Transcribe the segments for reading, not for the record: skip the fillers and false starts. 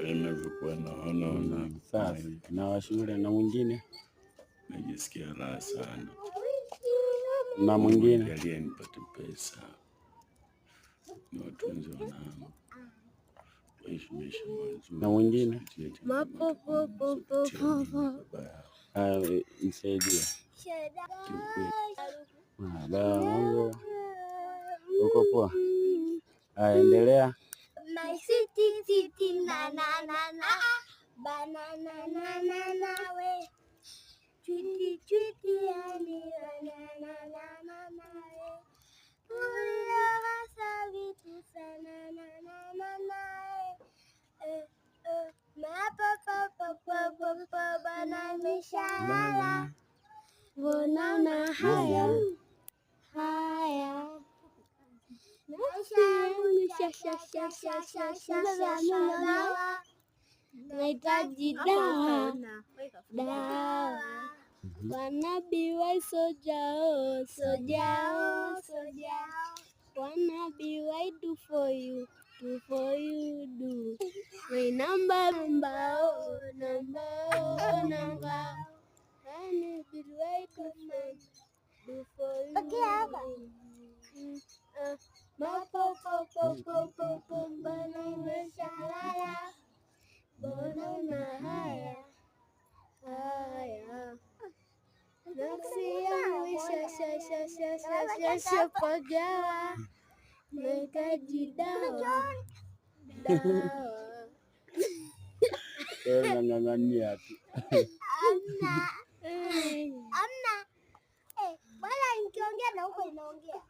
Inavyokuwa naona safi na wa shule na mwingine najisikia raha sana. Na mwingine aliyenipata pesa ni watunzi wanangu waishi maisha mazuri. Na mwingine msaidia Mungu uko poa. Endelea. My city na na na na banana na na na we tweety yani na na na na na we uya vitu sana na na na na ma pa bana meshalala bona haya nahitaji dawa wanna be white soja wanna be white do for you do my number wanna be white do for you bana meshalala bona haya nafsi yangu shapagawa nahitaji dawa nang'ang'ania tu. Amna bwana nikiongea na huko inaongea.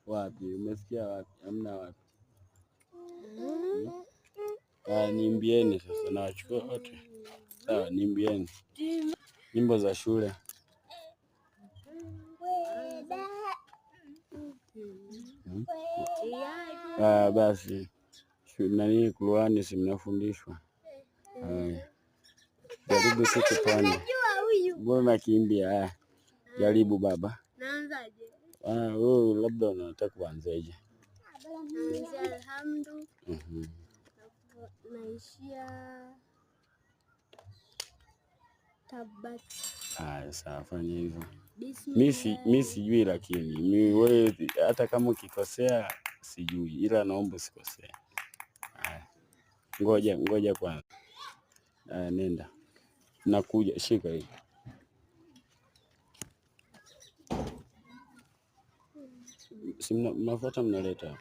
Wapi? Umesikia wapi? Amna wapi? Niimbieni sasa, nawachukua wote. Sawa, niimbieni nyimbo za shule. Basi nani Qur'ani si mnafundishwa? Jaribu siku pande. Mbona nakimbia? Jaribu baba. Naanzaje? Wewe labda unataka kuanzaje? Alhamdu. Naishia tabat. Sawa, fanya hivyo. Mimi sijui, lakini wewe hata kama ukikosea sijui, ila naomba usikosee. Ngoja kwanza. Nenda. Nakuja, shika hii. Si mnafuata mnaleta.